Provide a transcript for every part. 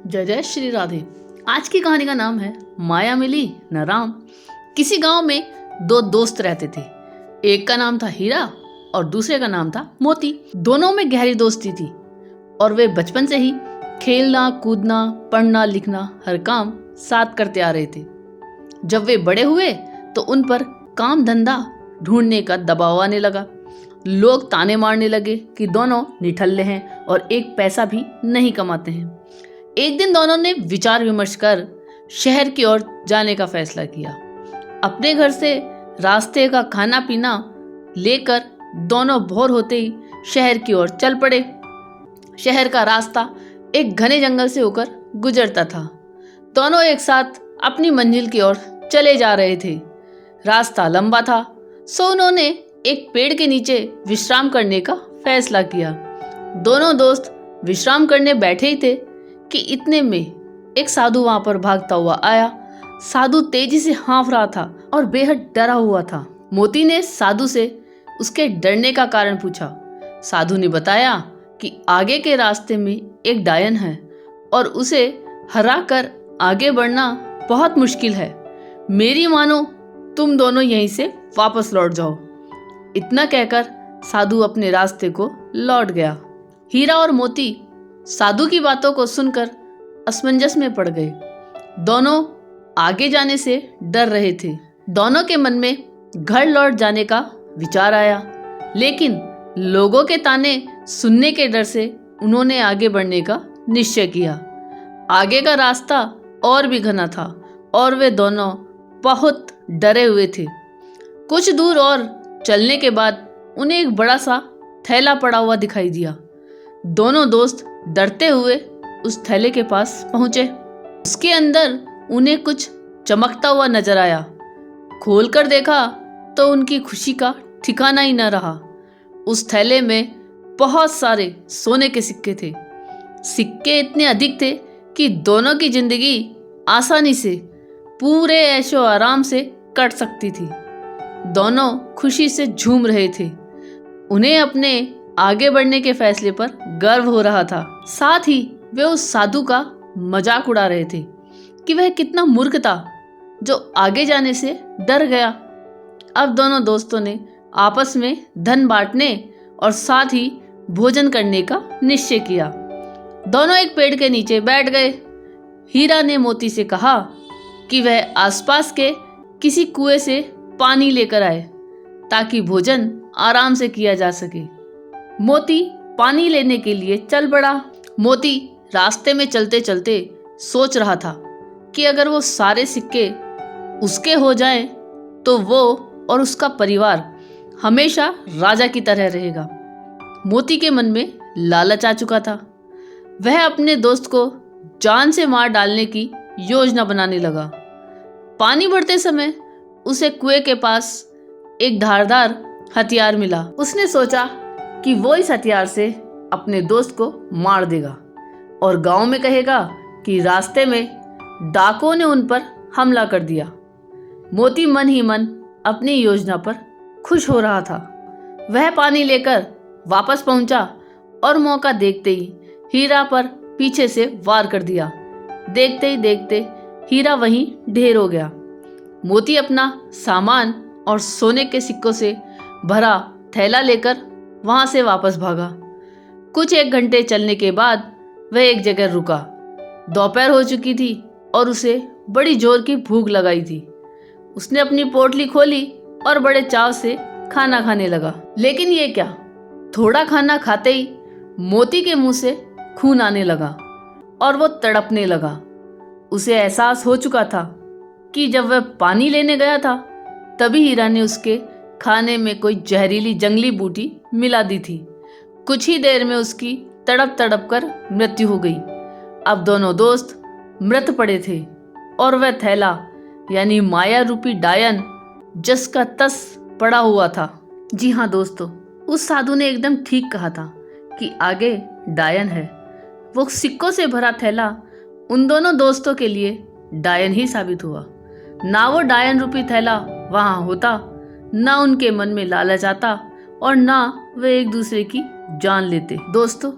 जय जय श्री राधे। आज की कहानी का नाम है माया मिली न राम। किसी गांव में दो दोस्त रहते थे। एक का नाम था हीरा और दूसरे का नाम था मोती। दोनों में गहरी दोस्ती थी और वे बचपन से ही खेलना कूदना पढ़ना लिखना हर काम साथ करते आ रहे थे। जब वे बड़े हुए तो उन पर काम धंधा ढूंढने का दबाव आने लगा। लोग ताने मारने लगे कि दोनों निठल्ले हैं और एक पैसा भी नहीं कमाते हैं। एक दिन दोनों ने विचार विमर्श कर शहर की ओर जाने का फैसला किया। अपने घर से रास्ते का खाना पीना लेकर दोनों भोर होते ही शहर की ओर चल पड़े। शहर का रास्ता एक घने जंगल से होकर गुजरता था। दोनों एक साथ अपनी मंजिल की ओर चले जा रहे थे। रास्ता लंबा था, सो उन्होंने एक पेड़ के नीचे विश्राम करने का फैसला किया। दोनों दोस्त विश्राम करने बैठे ही थे कि इतने में एक साधु वहां पर भागता हुआ आया। साधु तेजी से हाँफ रहा था और बेहद डरा हुआ था। मोती ने साधु से उसके डरने का कारण पूछा। साधु ने बताया कि आगे के रास्ते में एक डायन है और उसे हरा कर आगे बढ़ना बहुत मुश्किल है। मेरी मानो तुम दोनों यहीं से वापस लौट जाओ। इतना कहकर साधु अपने रास्ते को लौट गया। हीरा और मोती साधु की बातों को सुनकर असमंजस में पड़ गए। दोनों आगे जाने से डर रहे थे। दोनों के मन में घर लौट जाने का विचार आया, लेकिन लोगों के ताने सुनने के डर से उन्होंने आगे बढ़ने का निश्चय किया। आगे का रास्ता और भी घना था और वे दोनों बहुत डरे हुए थे। कुछ दूर और चलने के बाद उन्हें एक बड़ा सा थैला पड़ा हुआ दिखाई दिया। दोनों दोस्त डरते हुए उस थैले के पास पहुंचे। उसके अंदर उन्हें कुछ चमकता हुआ नजर आया। खोलकर देखा तो उनकी खुशी का ठिकाना ही न रहा। उस थैले में बहुत सारे सोने के सिक्के थे। सिक्के इतने अधिक थे कि दोनों की जिंदगी आसानी से पूरे ऐशो आराम से कट सकती थी। दोनों खुशी से झूम रहे थे। उन्हें अपने आगे बढ़ने के फैसले पर गर्व हो रहा था। साथ ही वे उस साधु का मजाक उड़ा रहे थे कि वह कितना मूर्ख था जो आगे जाने से डर गया। अब दोनों दोस्तों ने आपस में धन बांटने और साथ ही भोजन करने का निश्चय किया। दोनों एक पेड़ के नीचे बैठ गए। हीरा ने मोती से कहा कि वह आसपास के किसी कुएं से पानी लेकर आए ताकि भोजन आराम से किया जा सके। मोती पानी लेने के लिए चल पड़ा। मोती रास्ते में चलते चलते सोच रहा था कि अगर वो सारे सिक्के उसके हो जाएं तो वो और उसका परिवार हमेशा राजा की तरह रहेगा। मोती के मन में लालच आ चुका था। वह अपने दोस्त को जान से मार डालने की योजना बनाने लगा। पानी भरते समय उसे कुएं के पास एक धारदार हथियार मिला। उसने सोचा कि वो इस हथियार से अपने दोस्त को मार देगा और गांव में कहेगा कि रास्ते में डाकुओं ने उन पर हमला कर दिया। मोती मन ही मन अपनी योजना पर खुश हो रहा था। वह पानी लेकर वापस पहुंचा और मौका देखते ही हीरा पर पीछे से वार कर दिया। देखते ही देखते हीरा वहीं ढेर हो गया। मोती अपना सामान और सोने के सिक्कों से भरा थैला लेकर वहां से वापस भागा। कुछ एक घंटे चलने के बाद वह एक जगह रुका। दोपहर हो चुकी थी और उसे बड़ी जोर की भूख लगाई थी। उसने अपनी पोटली खोली और बड़े चाव से खाना खाने लगा। लेकिन ये क्या, थोड़ा खाना खाते ही मोती के मुंह से खून आने लगा और वो तड़पने लगा। उसे एहसास हो चुका था कि जब वह पानी लेने गया था तभी हीरा ने उसके खाने में कोई जहरीली जंगली बूटी मिला दी थी। कुछ ही देर में उसकी तड़प तड़प कर मृत्यु हो गई। अब दोनों दोस्त मृत पड़े थे और वह थैला यानी माया रूपी डायन जस का तस पड़ा हुआ था। जी हाँ दोस्तों, उस साधु ने एकदम ठीक कहा था कि आगे डायन है। वो सिक्कों से भरा थैला उन दोनों दोस्तों के लिए डायन ही साबित हुआ। ना वो डायन रूपी थैला वहां होता, ना उनके मन में लालच आता और ना वे एक दूसरे की जान लेते। दोस्तों,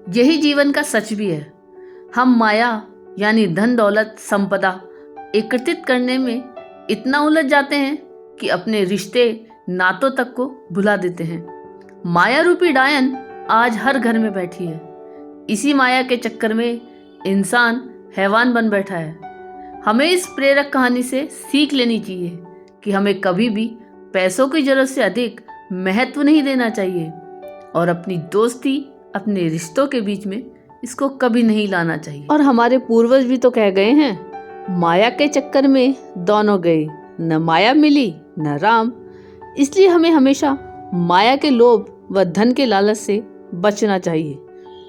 यही जीवन का सच भी है। हम माया यानी धन दौलत संपदा एकत्रित करने में इतना उलझ जाते हैं कि अपने रिश्ते नातों तक को भुला देते हैं। माया रूपी डायन आज हर घर में बैठी है। इसी माया के चक्कर में इंसान हैवान बन बैठा है। हमें इस प्रेरक कहानी से सीख लेनी चाहिए कि हमें कभी भी पैसों की जरूरत से अधिक महत्व नहीं देना चाहिए और अपनी दोस्ती अपने रिश्तों के बीच में इसको कभी नहीं लाना चाहिए। और हमारे पूर्वज भी तो कह गए हैं, माया के चक्कर में दोनों गए, न माया मिली न राम। इसलिए हमें हमेशा माया के लोभ व धन के लालच से बचना चाहिए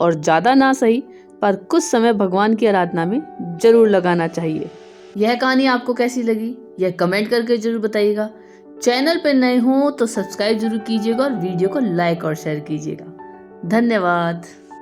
और ज़्यादा ना सही पर कुछ समय भगवान की आराधना में जरूर लगाना चाहिए। यह कहानी आपको कैसी लगी यह कमेंट करके जरूर बताइएगा। चैनल पर नए हो तो सब्सक्राइब जरूर कीजिएगा और वीडियो को लाइक और शेयर कीजिएगा। धन्यवाद।